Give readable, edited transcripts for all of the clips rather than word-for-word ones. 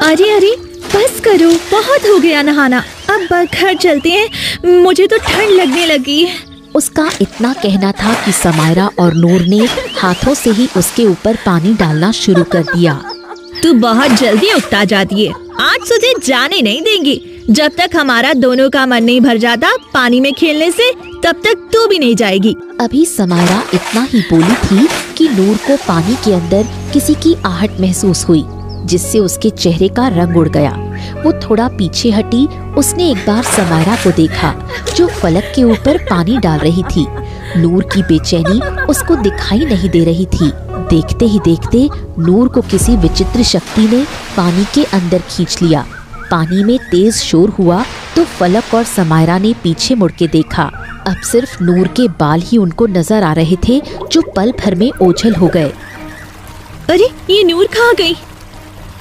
अरे अरे बस करो, बहुत हो गया नहाना, अब घर चलते हैं, मुझे तो ठंड लगने लगी है। उसका इतना कहना था कि समायरा और नूर ने हाथों से ही उसके ऊपर पानी डालना शुरू कर दिया। तू बहुत जल्दी उकता जाती है, आज तुझे जाने नहीं देंगी। जब तक हमारा दोनों का मन नहीं भर जाता पानी में खेलने से, तब तक तू भी नहीं जाएगी। अभी समायरा इतना ही बोली थी कि नूर को पानी के अंदर किसी की आहट महसूस हुई, जिससे उसके चेहरे का रंग उड़ गया। वो थोड़ा पीछे हटी। उसने एक बार समायरा को देखा जो फलक के ऊपर पानी डाल रही थी। नूर की बेचैनी उसको दिखाई नहीं दे रही थी। देखते ही देखते नूर को किसी विचित्र शक्ति ने पानी के अंदर खींच लिया। पानी में तेज शोर हुआ तो फलक और समायरा ने पीछे मुड़ के देखा। अब सिर्फ नूर के बाल ही उनको नजर आ रहे थे, जो पल भर में ओझल हो गए। अरे ये नूर कहाँ गई?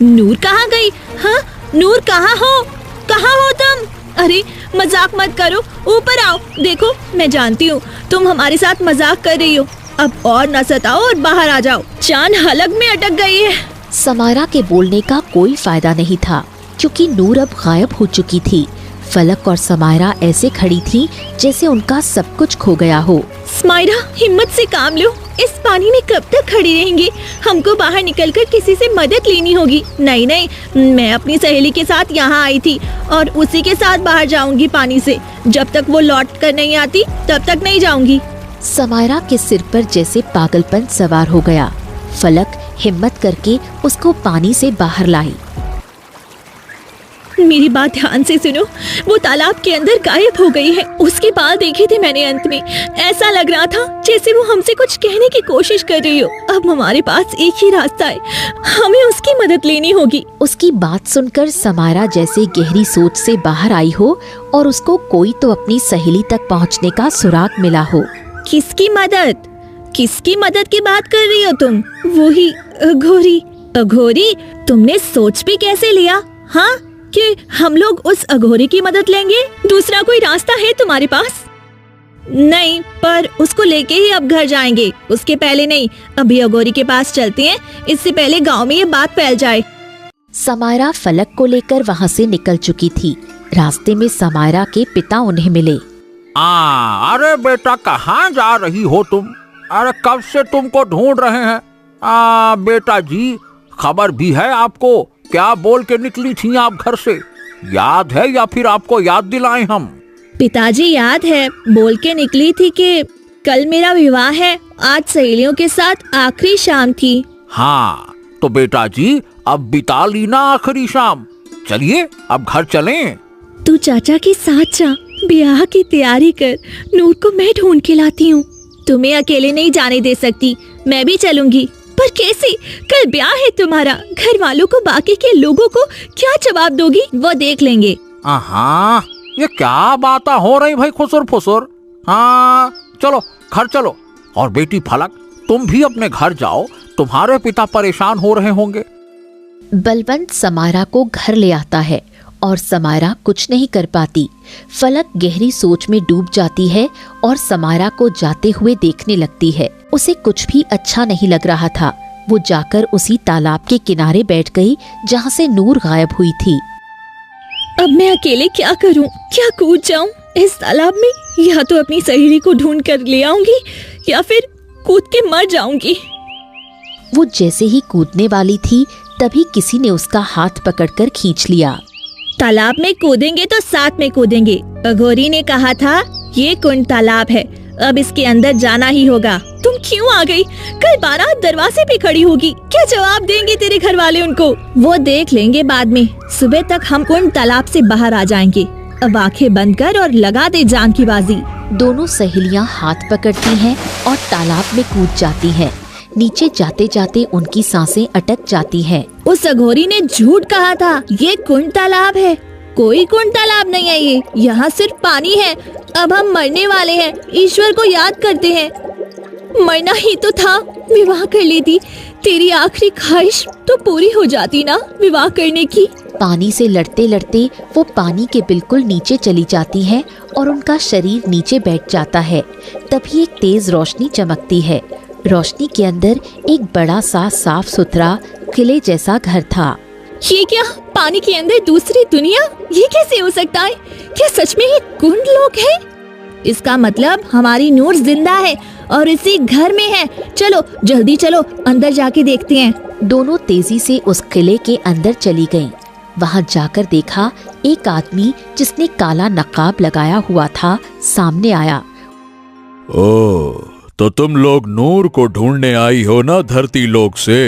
नूर कहाँ गई? हाँ नूर कहाँ हो? कहाँ हो तुम? अरे मजाक मत करो, ऊपर आओ। देखो मैं जानती हूँ तुम हमारे साथ मजाक कर रही हो, अब और न सताओ और बाहर आ जाओ, जान हलक में अटक गई है। समायरा के बोलने का कोई फायदा नहीं था, क्योंकि नूर अब गायब हो चुकी थी। फलक और समायरा ऐसे खड़ी थी जैसे उनका सब कुछ खो गया हो। समायरा हिम्मत से काम लो, इस पानी में कब तक खड़ी रहेंगी? हमको बाहर निकलकर किसी से मदद लेनी होगी। नहीं नहीं, मैं अपनी सहेली के साथ यहाँ आई थी और उसी के साथ बाहर जाऊंगी पानी से। जब तक वो लौट कर नहीं आती तब तक नहीं जाऊंगी। समायरा के सिर पर जैसे पागलपन सवार हो गया। फलक हिम्मत करके उसको पानी से बाहर लाई। मेरी बात ध्यान से सुनो, वो तालाब के अंदर गायब हो गई है। उसके बाल देखे थे मैंने अंत में, ऐसा लग रहा था जैसे वो हमसे कुछ कहने की कोशिश कर रही हो। अब हमारे पास एक ही रास्ता है, हमें उसकी मदद लेनी होगी। उसकी बात सुनकर समायरा जैसे गहरी सोच से बाहर आई हो और उसको कोई तो अपनी सहेली तक पहुंचने का सुराग मिला हो। किसकी मदद? किसकी मदद की बात कर रही हो तुम? वो ही अघोरी। अघोरी? तुमने सोच भी कैसे लिया हाँ कि हम लोग उस अघोरी की मदद लेंगे? दूसरा कोई रास्ता है तुम्हारे पास? नहीं, पर उसको लेके ही अब घर जाएंगे, उसके पहले नहीं। अभी अघोरी के पास चलते हैं, इससे पहले गांव में ये बात फैल जाए। समायरा फलक को लेकर वहाँ से निकल चुकी थी। रास्ते में समायरा के पिता उन्हें मिले। अरे बेटा कहाँ जा रही हो तुम? अरे कब से तुमको ढूंढ रहे हैं। बेटा जी, खबर भी है आपको? क्या बोल के निकली थी आप घर से? याद है या फिर आपको याद दिलाएं हम? पिताजी याद है, बोल के निकली थी कि कल मेरा विवाह है, आज सहेलियों के साथ आखिरी शाम थी। हाँ तो बेटा जी अब बिता ली ना आखिरी शाम। चलिए अब घर चलें। तू चाचा के साथ जा, ब्याह की तैयारी कर, नूर को मैं ढूंढ के लाती हूँ। तुम्हें अकेले नहीं जाने दे सकती, मैं भी चलूंगी। पर कैसे? कल ब्याह है तुम्हारा, घर वालों को, बाकी के लोगों को क्या जवाब दोगी? वो देख लेंगे। हाँ ये क्या बातें हो रही भाई खुसुर फुसुर। हाँ चलो घर चलो। और बेटी फलक तुम भी अपने घर जाओ, तुम्हारे पिता परेशान हो रहे होंगे। बलवंत समायरा को घर ले आता है और समायरा कुछ नहीं कर पाती। फलक गहरी सोच में डूब जाती है और समायरा को जाते हुए देखने लगती है। उसे कुछ भी अच्छा नहीं लग रहा था। वो जाकर उसी तालाब के किनारे बैठ गई जहाँ से नूर गायब हुई थी। अब मैं अकेले क्या करूं? क्या कूद जाऊं इस तालाब में? या तो अपनी सहेली को ढूंढ कर ले आऊंगी या फिर कूद के मर जाऊंगी। वो जैसे ही कूदने वाली थी तभी किसी ने उसका हाथ पकड़कर खींच लिया। तालाब में कूदेंगे तो साथ में कूदेंगे। अघोरी ने कहा था ये कुंड तालाब है, अब इसके अंदर जाना ही होगा। तुम क्यों आ गई? कल बारात दरवाजे पे खड़ी होगी, क्या जवाब देंगे तेरे घर वाले उनको? वो देख लेंगे बाद में। सुबह तक हम कुंड तालाब से बाहर आ जाएंगे। अब आंखें बंद कर और लगा दे जान की बाजी। दोनों सहेलियां हाथ पकड़ती हैं और तालाब में कूद जाती हैं। नीचे जाते जाते उनकी सांसें अटक जाती हैं। उस अघोरी ने झूठ कहा था, ये कुंड तालाब है। कोई कुंड तालाब नहीं है ये, यहाँ सिर्फ पानी है। अब हम मरने वाले हैं, ईश्वर को याद करते हैं। मरना ही तो था, विवाह कर लेती। तेरी आखिरी ख्वाहिश तो पूरी हो जाती ना विवाह करने की। पानी से लड़ते लड़ते वो पानी के बिल्कुल नीचे चली जाती है और उनका शरीर नीचे बैठ जाता है। तभी एक तेज रोशनी चमकती है। रोशनी के अंदर एक बड़ा सा साफ सुथरा किले जैसा घर था। ये क्या, पानी के अंदर दूसरी दुनिया? ये कैसे हो सकता है? क्या सच में ये कुंड लोग हैं? इसका मतलब हमारी नूर जिंदा है और इसी घर में है। चलो जल्दी चलो, अंदर जाके देखते हैं। दोनों तेजी से उस किले के अंदर चली गईं। वहां जाकर देखा एक आदमी जिसने काला नकाब लगाया हुआ था सामने आया। ओह, तो तुम लोग नूर को ढूंढने आई हो ना धरती लोक से?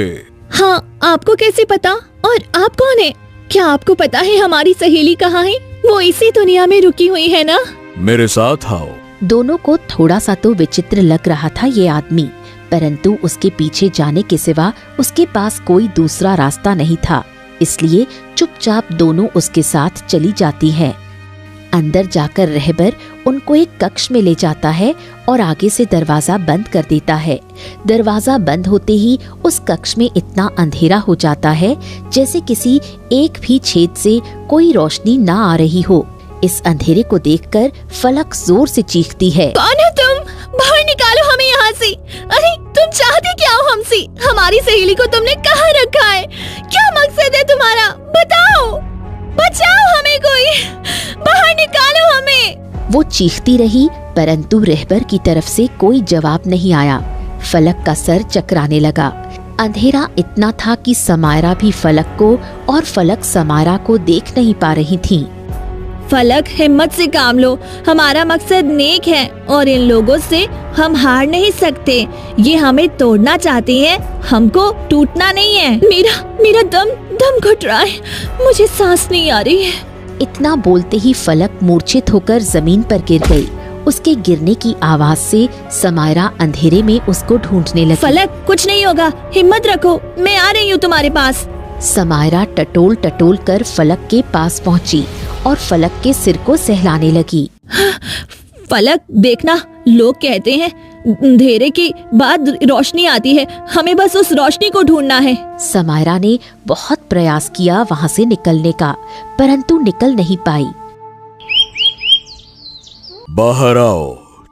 हाँ, आपको कैसे पता? और आप कौन है? क्या आपको पता है हमारी सहेली कहाँ है? वो इसी दुनिया में रुकी हुई है ना? मेरे साथ आओ। दोनों को थोड़ा सा तो विचित्र लग रहा था ये आदमी, परंतु उसके पीछे जाने के सिवा उसके पास कोई दूसरा रास्ता नहीं था, इसलिए चुपचाप दोनों उसके साथ चली जाती हैं। अंदर जाकर रहबर उनको एक कक्ष में ले जाता है और आगे से दरवाजा बंद कर देता है। दरवाजा बंद होते ही उस कक्ष में इतना अंधेरा हो जाता है जैसे किसी एक भी छेद से कोई रोशनी ना आ रही हो। इस अंधेरे को देखकर फलक जोर से चीखती है। कौन हो तुम? बाहर निकालो हमें यहाँ से। अरे तुम चाहते क्या हो हमसे? हमारी सहेली को तुमने कहाँ रखा है? क्या मकसद है तुम्हारा? बताओ, बचाओ हमें कोई, बाहर निकालो हमें। वो चीखती रही परंतु रहबर की तरफ से कोई जवाब नहीं आया। फलक का सर चकराने लगा। अंधेरा इतना था कि समायरा भी फलक को और फलक समायरा को देख नहीं पा रही थी। फलक, हिम्मत से काम लो, हमारा मकसद नेक है और इन लोगों से हम हार नहीं सकते। ये हमें तोड़ना चाहते हैं, हमको टूटना नहीं है। मेरा दम घुट रहा है, मुझे सांस नहीं आ रही है। इतना बोलते ही फलक मूर्छित होकर जमीन पर गिर गई। उसके गिरने की आवाज से समायरा अंधेरे में उसको ढूंढने लगी। फलक, कुछ नहीं होगा, हिम्मत रखो, मैं आ रही हूँ तुम्हारे पास। समायरा टटोल टटोल कर फलक के पास पहुंची और फलक के सिर को सहलाने लगी। फलक, देखना, लोग कहते हैं अंधेरे के बाद रोशनी आती है, हमें बस उस रोशनी को ढूंढना है। समायरा ने बहुत प्रयास किया वहां से निकलने का, परंतु निकल नहीं पाई। बाहर आओ,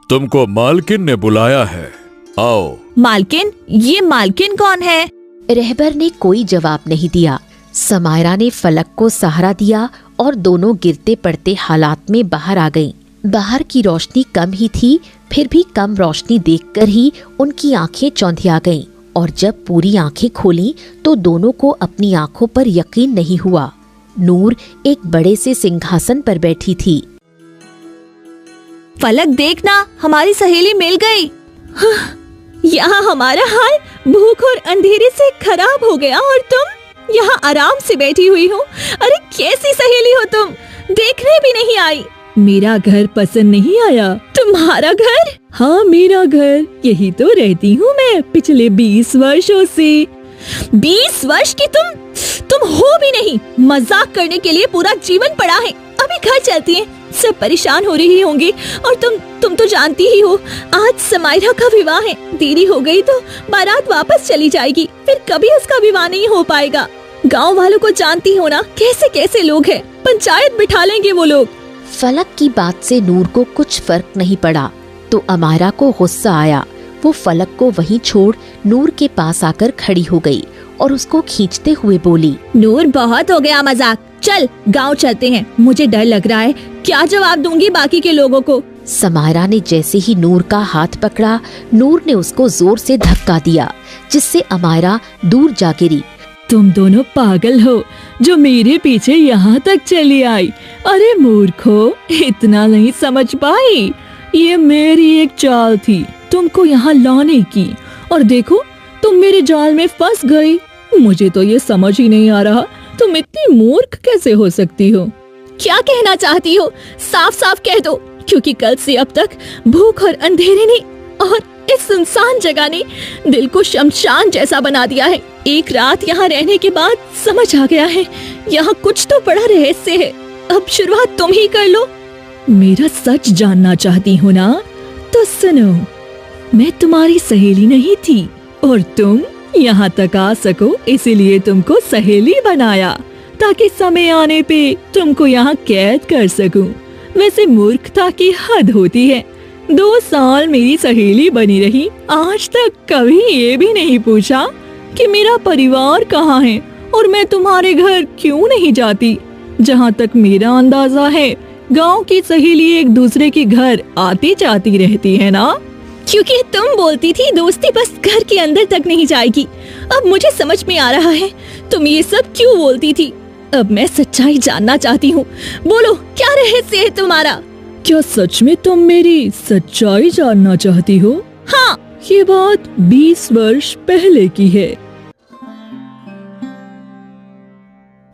तुमको मालकिन ने बुलाया है, आओ। मालकिन? ये मालकिन कौन है? रहबर ने कोई जवाब नहीं दिया। समायरा ने फलक को सहारा दिया और दोनों गिरते पड़ते हालात में बाहर आ गईं। बाहर की रोशनी कम ही थी, फिर भी कम रोशनी देखकर ही उनकी आंखें चौंधिया गईं और जब पूरी आंखें खोलीं तो दोनों को अपनी आंखों पर यकीन नहीं हुआ। नूर एक बड़े से सिंहासन पर बैठी थी। फलक, देखना, हमारी सहेली मिल गई। यहाँ हमारा हाल भूख और अंधेरे से खराब हो गया और तुम यहाँ आराम से बैठी हुई हो। अरे कैसी सहेली हो तुम, देखने भी नहीं आई। मेरा घर पसंद नहीं आया? तुम्हारा घर? हाँ, मेरा घर, यही तो रहती हूँ मैं पिछले 20 वर्षों से। 20 वर्ष की तुम हो भी नहीं। मजाक करने के लिए पूरा जीवन पड़ा है। अभी घर चलती हैं, सब परेशान हो रही होंगी और तुम तो जानती ही हो, आज समायरा का विवाह है। देरी हो गई तो बारात वापस चली जाएगी, फिर कभी उसका विवाह नहीं हो पाएगा। गांव वालों को जानती हो ना, कैसे कैसे लोग हैं, पंचायत बिठा लेंगे वो लोग। फलक की बात से नूर को कुछ फर्क नहीं पड़ा तो अमायरा को गुस्सा आया। वो फलक को वहीं छोड़ नूर के पास आकर खड़ी हो गई और उसको खींचते हुए बोली, नूर, बहुत हो गया मजाक, चल गांव चलते हैं। मुझे डर लग रहा है, क्या जवाब दूंगी बाकी के लोगों को। समायरा ने जैसे ही नूर का हाथ पकड़ा, नूर ने उसको जोर से धक्का दिया जिससे अमायरा दूर जा गिरी। तुम दोनों पागल हो जो मेरे पीछे यहाँ तक चली आई। अरे मूर्खो, इतना नहीं समझ पाई? ये मेरी एक चाल थी तुमको यहाँ लाने की, और देखो तुम मेरे जाल में फंस गई। मुझे तो ये समझ ही नहीं आ रहा, तुम इतनी मूर्ख कैसे हो सकती हो? क्या कहना चाहती हो? साफ साफ कह दो, क्योंकि कल से अब तक भूख और अंधेरे ने और इस सुनसान जगह ने दिल को शमशान जैसा बना दिया है। एक रात यहाँ रहने के बाद समझ आ गया है, यहाँ कुछ तो बड़ा रहस्य है। अब शुरुआत तुम ही कर लो। मेरा सच जानना चाहती हो ना? तो सुनो, मैं तुम्हारी सहेली नहीं थी और तुम यहाँ तक आ सको इसीलिए तुमको सहेली बनाया, ताकि समय आने पे तुमको यहाँ कैद कर सकूं। वैसे मूर्खता की हद होती है। 2 साल मेरी सहेली बनी रही, आज तक कभी ये भी नहीं पूछा कि मेरा परिवार कहाँ है और मैं तुम्हारे घर क्यों नहीं जाती? जहाँ तक मेरा अंदाजा है, गांव की सहेली एक दूसरे के घर आती जाती रहती है ना? क्योंकि तुम बोलती थी दोस्ती बस घर के अंदर तक नहीं जाएगी। अब मुझे समझ में आ रहा है तुम ये सब क्यों बोलती थी। अब मैं सच्चाई जानना चाहती हूँ। बोलो, क्या रहस्य है तुम्हारा? क्या सच में तुम मेरी सच्चाई जानना चाहती हो? हाँ, ये बात 20 वर्ष पहले की है।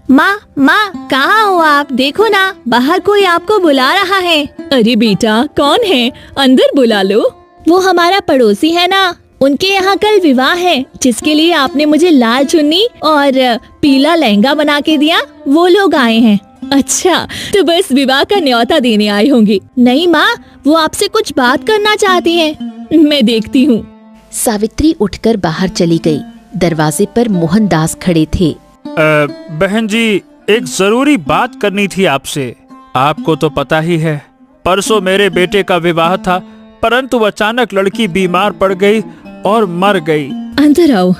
माँ, कहाँ हो आप? देखो ना, बाहर कोई आपको बुला रहा है। अरे बेटा, कौन है? अंदर बुला लो। वो हमारा पड़ोसी है ना, उनके यहाँ कल विवाह है, जिसके लिए आपने मुझे लाल चुन्नी और पीला लहंगा बना के दिया। वो लोग आए हैं। अच्छा, तो बस विवाह का न्योता देने आए होंगे। नहीं माँ, वो आपसे कुछ बात करना चाहती हैं। मैं देखती हूँ। सावित्री उठकर बाहर चली गई। दरवाजे पर मोहनदास खड़े थे। बहन जी, एक जरूरी बात करनी थी आपसे। आपको तो पता ही है, परसों मेरे बेटे का विवाह था, परंतु अचानक लड़की बीमार पड़ गई और मर गई। अंदर आओ।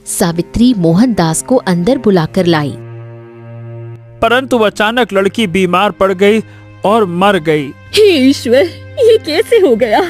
सावित्री मोहनदास को अंदर बुलाकर लाई। परंतु अचानक लड़की बीमार पड़ गई और मर गई। हे ईश्वर, ये कैसे हो गया?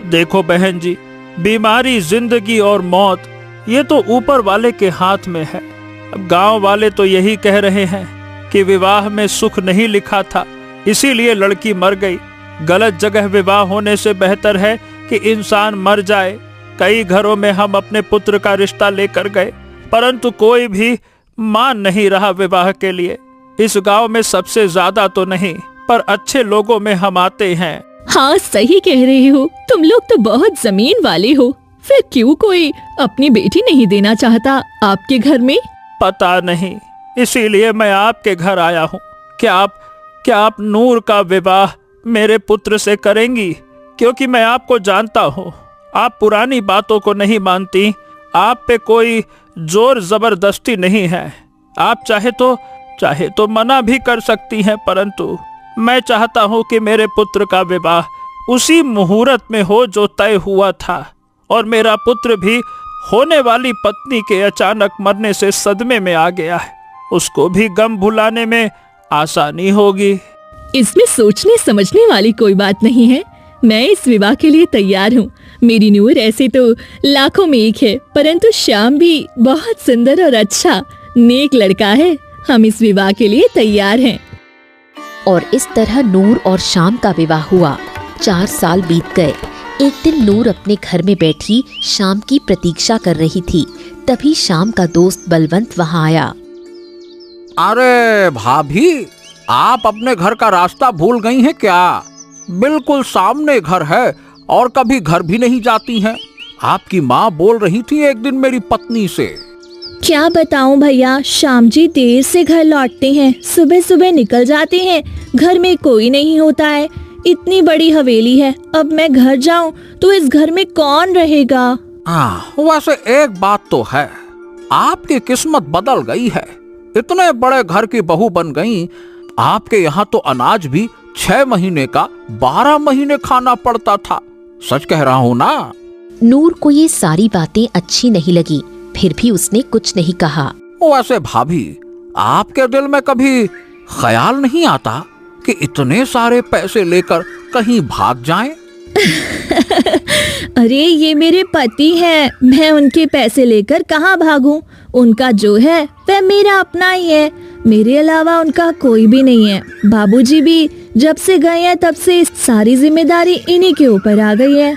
देखो बहन जी, बीमारी, जिंदगी और मौत, ये तो ऊपर वाले के हाथ में है। अब गांव वाले तो यही कह रहे हैं कि विवाह में सुख नहीं लिखा था, इसीलिए लड़की मर गई। गलत जगह विवाह होने से बेहतर है कि इंसान मर जाए। कई घरों में हम अपने पुत्र का रिश्ता लेकर गए, परंतु कोई भी मान नहीं रहा विवाह के लिए। इस गांव में सबसे ज्यादा तो नहीं, पर अच्छे लोगों में हम आते हैं। हाँ, सही कह रहे हो। तुम लोग तो बहुत जमीन वाले हो। फिर क्यों कोई अपनी बेटी नहीं देना चाहता आपके घर में? पता नहीं, इसीलिए मैं आपके घर आया हूँ। क्या आप नूर का विवाह मेरे पुत्र से करेंगी? क्योंकि मैं आपको जानता हूँ, आप पुरानी बातों को नहीं मानती। आप पे कोई जोर जबरदस्ती नहीं है। आप चाहे तो मना भी कर सकती हैं, परंतु मैं चाहता हूँ कि मेरे पुत्र का विवाह उसी मुहूर्त में हो जो तय हुआ था, और मेरा पुत्र भी होने वाली पत्नी के अचानक मरने से सदमे में आ गया है। उसको भी गम भुलाने में आसानी होगी। इसमें सोचने समझने वाली कोई बात नहीं है। मैं इस विवाह के लिए तैयार हूँ। मेरी नूर ऐसे तो लाखों में एक है, परंतु श्याम भी बहुत सुंदर और अच्छा नेक लड़का है। हम इस विवाह के लिए तैयार हैं। और इस तरह नूर और श्याम का विवाह हुआ। 4 साल बीत गए। एक दिन नूर अपने घर में बैठी श्याम की प्रतीक्षा कर रही थी। तभी श्याम का दोस्त बलवंत वहाँ आया। अरे भाभी, आप अपने घर का रास्ता भूल गई हैं क्या? बिल्कुल सामने घर है और कभी घर भी नहीं जाती हैं। आपकी माँ बोल रही थी एक दिन मेरी पत्नी से। क्या बताऊं भैया, श्याम जी देर से घर लौटते हैं, सुबह सुबह निकल जाते हैं, घर में कोई नहीं होता है। इतनी बड़ी हवेली है, अब मैं घर जाऊं तो इस घर में कौन रहेगा? वैसे एक बात तो है, आपकी किस्मत बदल गई है। इतने बड़े घर की बहू बन गई। आपके यहाँ तो अनाज भी 6 महीने का 12 महीने खाना पड़ता था। सच कह रहा हूँ ना? नूर को ये सारी बातें अच्छी नहीं लगी, फिर भी उसने कुछ नहीं कहा। वैसे भाभी, आपके दिल में कभी ख्याल नहीं आता कि इतने सारे पैसे लेकर कहीं भाग जाएं? अरे ये मेरे पति हैं, मैं उनके पैसे लेकर कहाँ भागूं? उनका जो है वह मेरा अपना ही है, मेरे अलावा उनका कोई भी नहीं है। बाबूजी भी जब से गए हैं तब से सारी जिम्मेदारी इन्हीं के ऊपर आ गई है।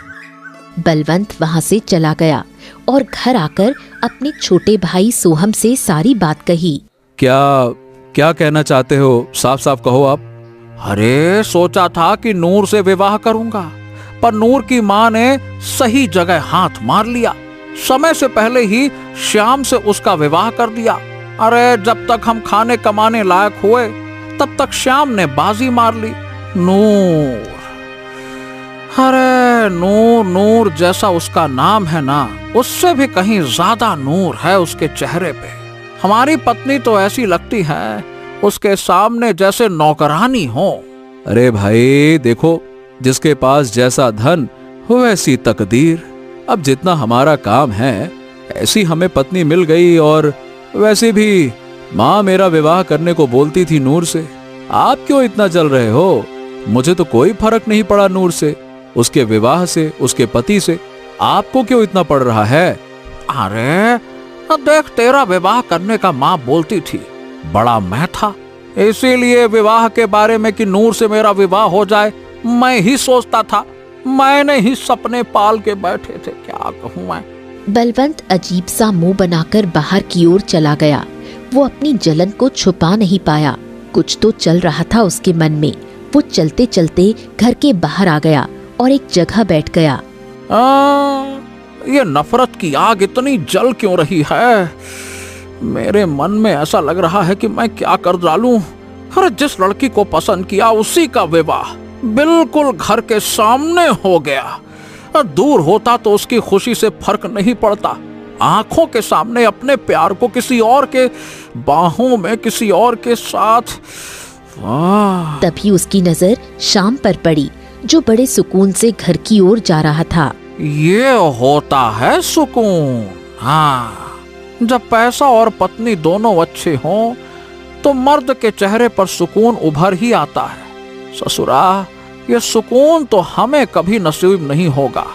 बलवंत वहाँ से चला गया और घर आकर अपने छोटे भाई सोहम से सारी बात कही। क्या कहना चाहते हो? साफ साफ कहो आप। अरे सोचा था कि नूर से विवाह करूंगा, पर नूर की माँ ने सही जगह हाथ मार लिया। समय से पहले ही श्याम से उसका विवाह कर दिया। अरे जब तक हम खाने कमाने लायक हुए तब तक श्याम ने बाजी मार ली। नूर, अरे नूर जैसा उसका नाम है ना, उससे भी कहीं ज्यादा नूर है उसके चेहरे पे। हमारी पत्नी तो ऐसी लगती है उसके सामने जैसे नौकरानी हो। अरे भाई देखो, जिसके पास जैसा धन वैसी तकदीर। अब जितना हमारा काम है, ऐसी हमें पत्नी मिल गई और वैसे भी माँ मेरा विवाह करने को बोलती थी नूर से। आप क्यों इतना जल रहे हो? मुझे तो कोई फर्क नहीं पड़ा नूर से, उसके विवाह से, उसके पति से। आपको क्यों इतना पड़ रहा है? अरे देख, तेरा विवाह करने का माँ बोलती थी, बड़ा मैं था, इसीलिए विवाह के बारे में कि नूर से मेरा विवाह हो जाए मैं ही सोचता था। मैंने ही सपने पाल के बैठे थे, क्या कहूँ मैं। बलवंत अजीब सा मुंह बनाकर बाहर की ओर चला गया। वो अपनी जलन को छुपा नहीं पाया। कुछ तो चल रहा था उसके मन में। वो चलते चलते घर के बाहर आ गया और एक जगह बैठ गया। ये नफरत की आग इतनी जल क्यों रही है? मेरे मन में ऐसा लग रहा है कि मैं क्या कर डालूं। अरे जिस लड़की को पसंद किया उसी का विवाह बिल्कुल घर के सामने हो गया। दूर होता तो उसकी खुशी से फर्क नहीं पड़ता, आंखों के सामने अपने प्यार को किसी और के बाहों में किसी और के साथ। तभी उसकी नजर शाम पर पड़ी, जो बड़े सुकून से घर की ओर जा रहा था। ये होता है सुकून। हाँ, जब पैसा और पत्नी दोनों अच्छे हों तो मर्द के चेहरे पर सुकून उभर ही आता है। ससुरा, ये सुकून तो हमें कभी नसीब नहीं होगा।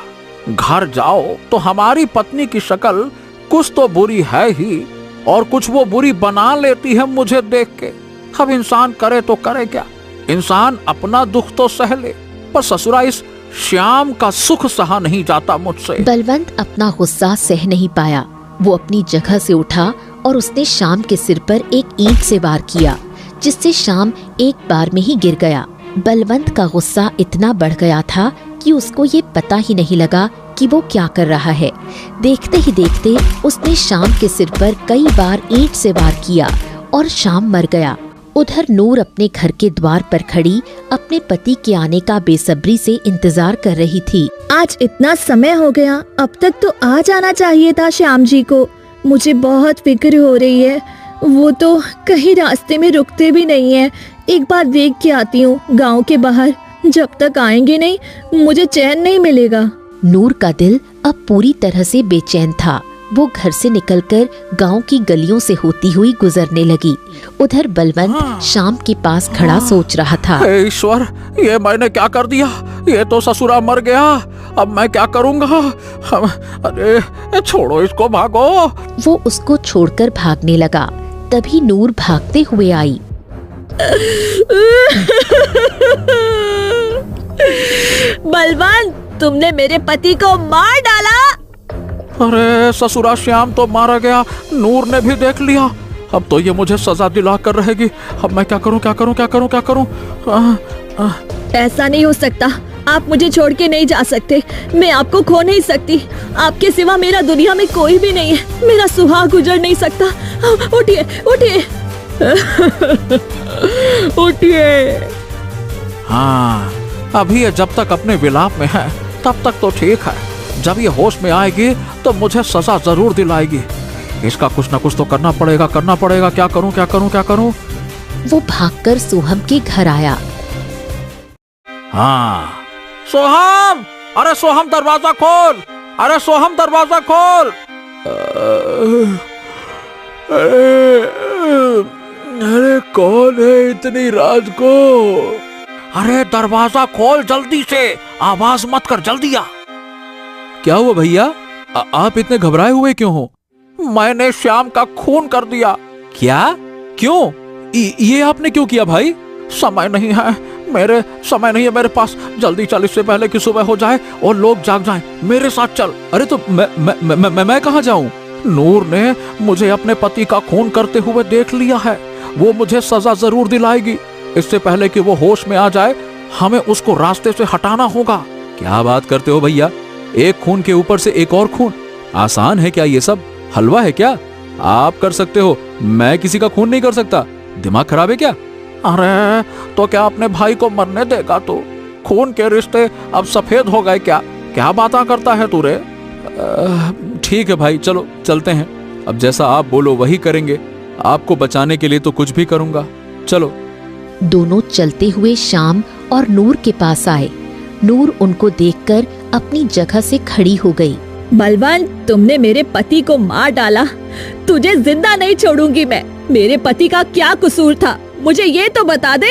घर जाओ तो हमारी पत्नी की शक्ल कुछ तो बुरी है ही, और कुछ वो बुरी बना लेती है मुझे देख के। अब इंसान करे तो करे क्या? इंसान अपना दुख तो सह ले, पर ससुरा इस श्याम का सुख सहा नहीं जाता मुझसे। बलवंत अपना गुस्सा सह नहीं पाया। वो अपनी जगह से उठा और उसने शाम के सिर पर एक ईंट से वार किया, जिससे शाम एक बार में ही गिर गया। बलवंत का गुस्सा इतना बढ़ गया था कि उसको ये पता ही नहीं लगा कि वो क्या कर रहा है। देखते ही देखते उसने शाम के सिर पर कई बार ईंट से वार किया और शाम मर गया। उधर नूर अपने घर के द्वार पर खड़ी अपने पति के आने का बेसब्री से इंतजार कर रही थी। आज इतना समय हो गया, अब तक तो आ जाना चाहिए था श्याम जी को। मुझे बहुत फिक्र हो रही है। वो तो कहीं रास्ते में रुकते भी नहीं है। एक बार देख के आती हूँ गांव के बाहर। जब तक आएंगे नहीं मुझे चैन नहीं मिलेगा। नूर का दिल अब पूरी तरह से बेचैन था। वो घर से निकलकर गांव की गलियों से होती हुई गुजरने लगी। उधर बलवंत शाम के पास खड़ा सोच रहा था। हे ईश्वर, ये मैंने क्या कर दिया? ये तो ससुरा मर गया, अब मैं क्या करूँगा? अरे छोड़ो इसको, भागो। वो उसको छोड़कर भागने लगा। तभी नूर भागते हुए आई। बलवंत, तुमने मेरे पति को मार डाला। अरे ससुरा श्याम तो मारा गया, नूर ने भी देख लिया। अब तो ये मुझे सजा दिला कर रहेगी। अब मैं क्या करूं, क्या करूं, क्या करूं, क्या करूं? ऐसा नहीं हो सकता। आप मुझे छोड़ के नहीं जा सकते। मैं आपको खो नहीं सकती। आपके सिवा मेरा दुनिया में कोई भी नहीं है। मेरा सुहाग गुजर नहीं सकता। उठिए, उठिए। उठिए। हाँ, अभी ये जब तक अपने विलाप में है तब तक तो ठीक है। जब ये होश में आएगी तो मुझे सजा जरूर दिलाएगी। इसका कुछ ना कुछ तो करना पड़ेगा, करना पड़ेगा। क्या करूं, क्या करूं, क्या करूं? वो भागकर सोहम के घर आया। हाँ, सोहम! अरे सोहम, दरवाजा खोल! अरे सोहम, दरवाजा खोल! अरे कौन है इतनी रात को? अरे दरवाजा खोल जल्दी से, आवाज मत कर, जल्दी आ। क्या हुआ भैया? आप इतने घबराए हुए क्यों हो? मैंने श्याम का खून कर दिया। क्या? क्यों? ये आपने क्यों किया भाई? समय नहीं है मेरे पास। जल्दी चल, इससे पहले कि सुबह हो जाए और लोग जाग जाएं। मेरे साथ चल। अरे तो मैं कहाँ जाऊं? नूर ने मुझे अपने पति का खून करते हुए देख लिया है। वो मुझे सजा जरूर दिलाएगी। इससे पहले कि वो होश में आ जाए हमें उसको रास्ते से हटाना होगा। क्या बात करते हो भैया? एक खून के ऊपर से एक और खून? आसान है क्या ये सब? हलवा है क्या? आप कर सकते हो, मैं किसी का खून नहीं कर सकता। दिमाग खराब है क्या? अरे तो क्या अपने भाई को मरने देगा तू? खून के रिश्ते अब सफेद हो गए क्या? क्या बातें करता है तू रे? ठीक है भाई, चलो चलते हैं। अब जैसा आप बोलो वही करेंगे। आपको बचाने के लिए तो कुछ भी करूंगा। चलो। दोनों चलते हुए श्याम और नूर के पास आए। नूर उनको देखकर अपनी जगह से खड़ी हो गई। बलवंत, तुमने मेरे पति को मार डाला। तुझे जिंदा नहीं छोड़ूंगी मैं। मेरे पति का क्या कसूर था, मुझे ये तो बता दे।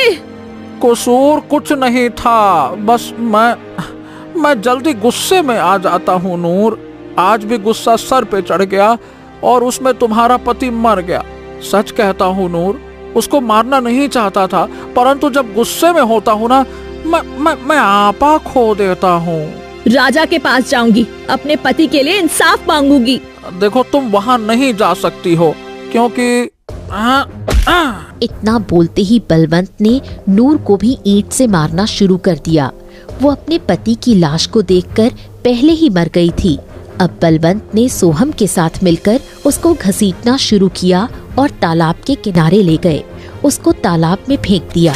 कसूर कुछ नहीं था, बस मैं जल्दी गुस्से में आ जाता हूँ नूर। आज भी गुस्सा सर पे चढ़ गया और उसमें तुम्हारा पति मर गया। सच कहता हूँ नूर, उसको मारना नहीं चाहता था, परंतु जब गुस्से में होता हूँ ना, मैं आपा खो देता हूँ। राजा के पास जाऊंगी, अपने पति के लिए इंसाफ मांगूंगी। देखो तुम वहाँ नहीं जा सकती हो, क्योंकि इतना बोलते ही बलवंत ने नूर को भी ईंट से मारना शुरू कर दिया। वो अपने पति की लाश को देखकर पहले ही मर गई थी। अब बलवंत ने सोहम के साथ मिलकर उसको घसीटना शुरू किया और तालाब के किनारे ले गए। उसको तालाब में फेंक दिया।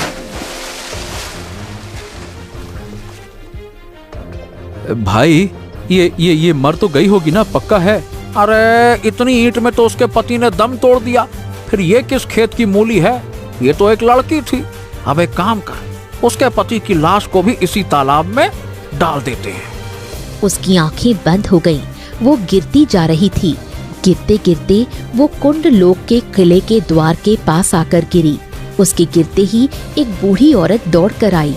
भाई ये मर तो गई होगी ना, पक्का है? अरे इतनी ईंट में तो उसके पति ने दम तोड़ दिया, फिर ये किस खेत की मूली है? ये तो एक लड़की थी। अब एक काम कर, उसके पति की लाश को भी इसी तालाब में डाल देते हैं। उसकी आंखें बंद हो गईं। वो गिरती जा रही थी। गिरते गिरते वो कुंड लोक के किले के द्वार के पास आकर गिरी। उसके गिरते ही एक बूढ़ी औरत दौड़ कर आई।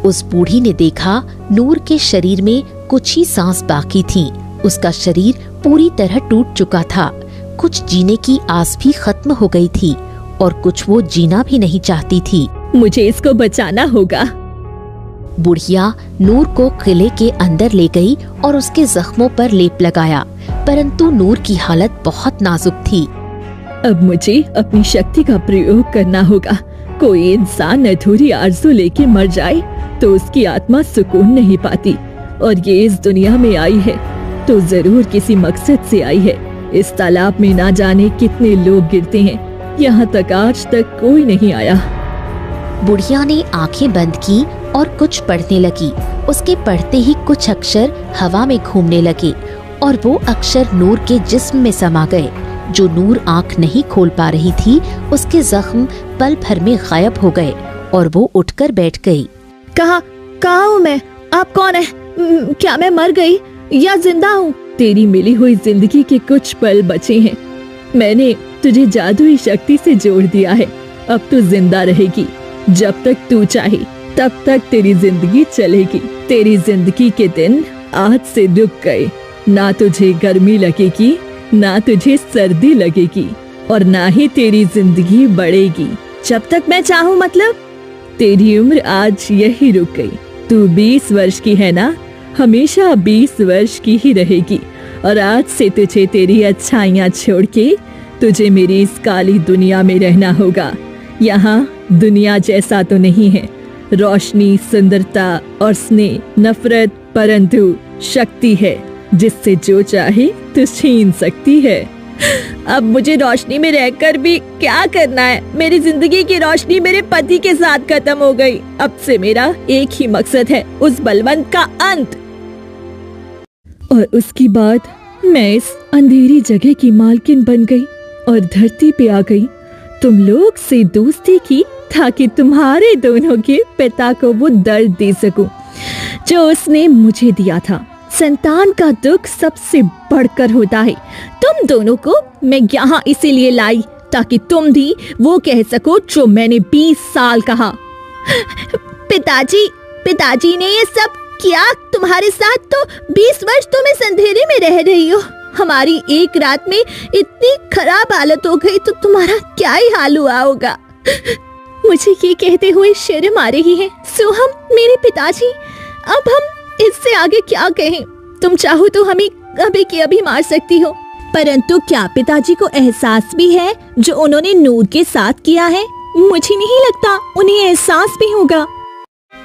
उस बूढ़ी ने देखा नूर के शरीर में कुछ ही सांस बाकी थी। उसका शरीर पूरी तरह टूट चुका था। कुछ जीने की आस भी खत्म हो गई थी और कुछ वो जीना भी नहीं चाहती थी। मुझे इसको बचाना होगा। बुढ़िया नूर को किले के अंदर ले गई और उसके जख्मों पर लेप लगाया, परंतु नूर की हालत बहुत नाजुक थी। अब मुझे अपनी शक्ति का प्रयोग करना होगा। कोई इंसान अधूरी आरज़ू लेके मर जाए तो उसकी आत्मा सुकून नहीं पाती, और ये इस दुनिया में आई है तो जरूर किसी मकसद से आई है। इस तालाब में ना जाने कितने लोग गिरते हैं, यहाँ तक आज तक कोई नहीं आया। बुढ़िया ने आंखें बंद की और कुछ पढ़ने लगी। उसके पढ़ते ही कुछ अक्षर हवा में घूमने लगे और वो अक्षर नूर के जिस्म में समा गए। जो नूर आंख नहीं खोल पा रही थी, उसके जख्म पल भर में गायब हो गए और वो उठकर बैठ गई। कहाँ हूँ मैं? आप कौन है? क्या मैं मर गई या जिंदा हूँ? तेरी मिली हुई जिंदगी के कुछ पल बचे हैं। मैंने तुझे जादुई शक्ति से जोड़ दिया है। अब तू जिंदा रहेगी। जब तक तू चाहे तब तक तेरी जिंदगी चलेगी। तेरी जिंदगी के दिन आज से रुक गए। ना तुझे गर्मी लगेगी, ना तुझे सर्दी लगेगी, और ना ही तेरी जिंदगी बढ़ेगी। जब तक मैं चाहूँ, मतलब तेरी उम्र आज यही रुक गई। तू 20 वर्ष की है ना, हमेशा 20 वर्ष की ही रहेगी। और आज से तुझे तेरी अच्छाइयाँ छोड़ के तुझे मेरी इस काली दुनिया में रहना होगा। यहाँ दुनिया जैसा तो नहीं है, रोशनी, सुंदरता और स्नेह, नफरत, परंतु शक्ति है जिससे जो चाहे तो छीन सकती है। अब मुझे रोशनी में रहकर भी क्या करना है? मेरी जिंदगी की रोशनी मेरे पति के साथ खत्म हो गई। अब से मेरा एक ही मकसद है, उस बलवंत का अंत। और उसके बाद मैं इस अंधेरी जगह की मालकिन बन गई और धरती पे आ गई। तुम लोग से दोस्ती की ताकि तुम्हारे दोनों के पिता को वो दर्द दे सकूं जो उसने मुझे दिया था। संतान का दुख सबसे बढ़कर होता है। तुम दोनों को मैं यहाँ इसीलिए लाई ताकि तुम भी वो कह सको जो मैंने 20 साल कहा। पिताजी ने ये सब किया तुम्हारे साथ, तो 20 वर्ष तुम इस अंधेरे में रह रही हो। हमारी एक रात में इतनी खराब हालत हो गई तो तुम्हारा क्या ही हाल हुआ होगा। मुझे ये कहते हुए शर्म आ रही है। सोहम, मेरे पिताजी, अब हम इससे आगे क्या कहें? तुम चाहो तो हमें अभी के अभी मार सकती हो, परंतु क्या पिताजी को एहसास भी है जो उन्होंने नूर के साथ किया है? मुझे नहीं लगता उन्हें एहसास भी होगा।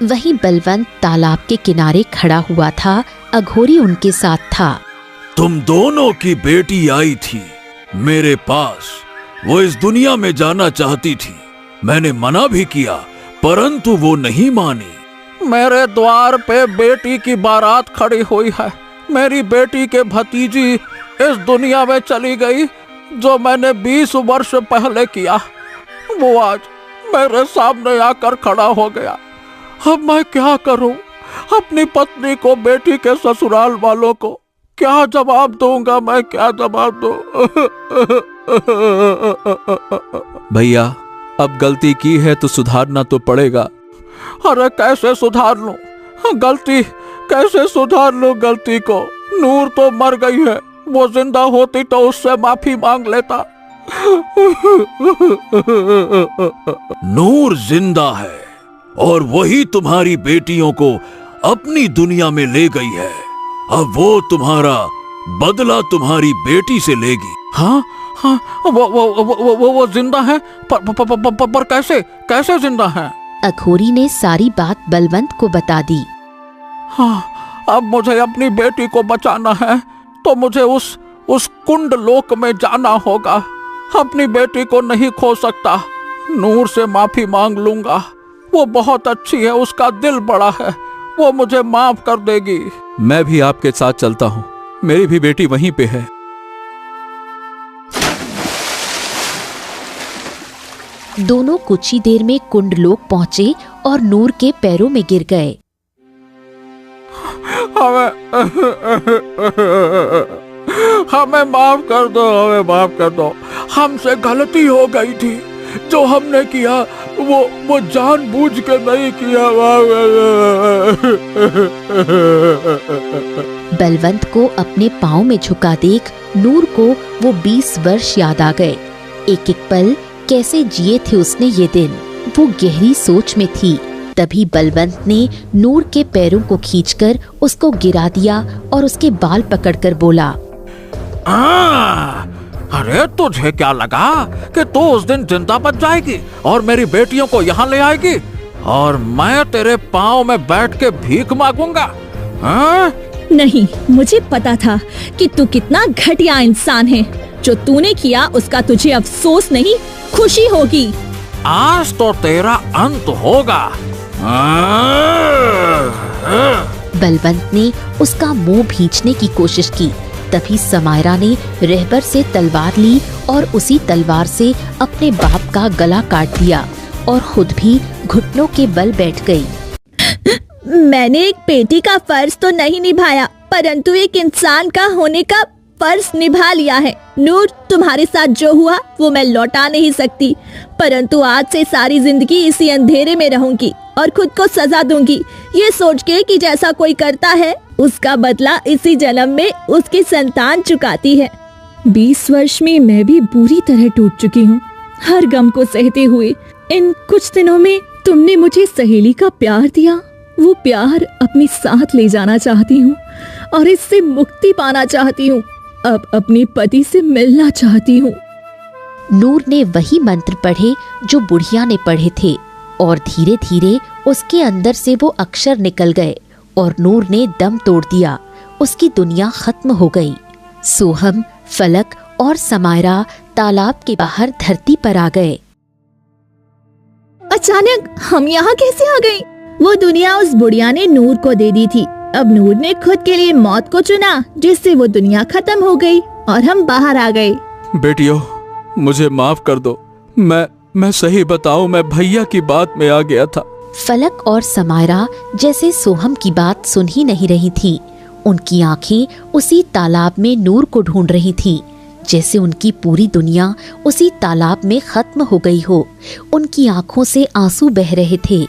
वहीं बलवंत तालाब के किनारे खड़ा हुआ था। अघोरी उनके साथ था। तुम दोनों की बेटी आई थी मेरे पास। वो इस दुनिया में जाना चाहती थी। मैंने मना भी किया, परंतु वो नहीं मानी। मेरे द्वार पे बेटी की बारात खड़ी हुई है। मेरी बेटी के भतीजी इस दुनिया में चली गई। जो मैंने 20 वर्ष पहले किया, वो आज मेरे सामने आकर खड़ा हो गया। अब मैं क्या करूं? अपनी पत्नी को, बेटी के ससुराल वालों को क्या जवाब दूंगा मैं, क्या जवाब दूं? भैया अब गलती की है तो सुधारना तो पड़ेगा। अरे कैसे सुधार लूं गलती, कैसे सुधार लूं गलती को? नूर तो मर गई है, वो जिंदा होती तो उससे माफी मांग लेता। नूर जिंदा है और वही तुम्हारी बेटियों को अपनी दुनिया में ले गई है। अब वो तुम्हारा बदला तुम्हारी बेटी से लेगी। हाँ हाँ, वो जिंदा है, पर कैसे, कैसे जिंदा है? अघोरी ने सारी बात बलवंत को बता दी। हाँ, अब मुझे अपनी बेटी को बचाना है तो मुझे उस कुंड लोक में जाना होगा। अपनी बेटी को नहीं खो सकता। नूर से माफी मांग लूंगा, वो बहुत अच्छी है, उसका दिल बड़ा है, वो मुझे माफ कर देगी। मैं भी आपके साथ चलता हूँ, मेरी भी बेटी वहीं पे है। दोनों कुछ ही देर में कुंडलोक पहुंचे और नूर के पैरों में गिर गए। हमें माफ कर दो, हमें माफ कर दो। हमसे गलती हो गई थी, जो हमने किया वो जानबूझ के नहीं किया। बलवंत को अपने पाँव में झुका देख नूर को वो 20 वर्ष याद आ गए। एक एक पल कैसे जिए थे उसने ये दिन। वो गहरी सोच में थी। तभी बलवंत ने नूर के पैरों को खींचकर उसको गिरा दिया और उसके बाल पकड़कर बोला, अरे तुझे क्या लगा कि तू उस दिन जिंदा बच जाएगी और मेरी बेटियों को यहाँ ले आएगी और मैं तेरे पाँव में बैठ के भीख मांगूंगा? नहीं, मुझे पता था कि तू कितना घटिया इंसान है। जो तूने किया उसका तुझे अफसोस नहीं, खुशी होगी। आज तो तेरा अंत होगा। बलवंत ने उसका मुंह भींचने की कोशिश की। तभी समायरा ने रहबर से तलवार ली और उसी तलवार से अपने बाप का गला काट दिया और खुद भी घुटनों के बल बैठ गई। मैंने एक बेटी का फर्ज तो नहीं निभाया, परंतु एक इंसान का होने का फर्ज निभा लिया है। नूर, तुम्हारे साथ जो हुआ वो मैं लौटा नहीं सकती, परंतु आज से सारी जिंदगी इसी अंधेरे में रहूंगी और खुद को सजा दूंगी, ये सोच के कि जैसा कोई करता है उसका बदला इसी जन्म में उसकी संतान चुकाती है। 20 वर्ष में मैं भी बुरी तरह टूट चुकी हूँ, हर गम को सहते हुए। इन कुछ दिनों में तुमने मुझे सहेली का प्यार दिया, वो प्यार अपने साथ ले जाना चाहती हूँ और इससे मुक्ति पाना चाहती हूँ। अब अपने पति से मिलना चाहती हूँ। नूर ने वही मंत्र पढ़े जो बुढ़िया ने पढ़े थे और धीरे धीरे उसके अंदर से वो अक्षर निकल गए और नूर ने दम तोड़ दिया। उसकी दुनिया खत्म हो गई। सोहम, फलक और समायरा तालाब के बाहर धरती पर आ गए। अचानक हम यहाँ कैसे आ गए? वो दुनिया उस बुढ़िया ने नूर को दे दी थी। अब नूर ने खुद के लिए मौत को चुना, जिससे वो दुनिया खत्म हो गई और हम बाहर आ गए। बेटियों, मुझे माफ कर दो। मैं सही बताऊं, मैं भैया की बात में आ गया था। फलक और समायरा जैसे सोहम की बात सुन ही नहीं रही थी। उनकी आंखें उसी तालाब में नूर को ढूंढ रही थी, जैसे उनकी पूरी दुनिया उसी तालाब में खत्म हो गई हो। उनकी आंखों से आंसू बह रहे थे।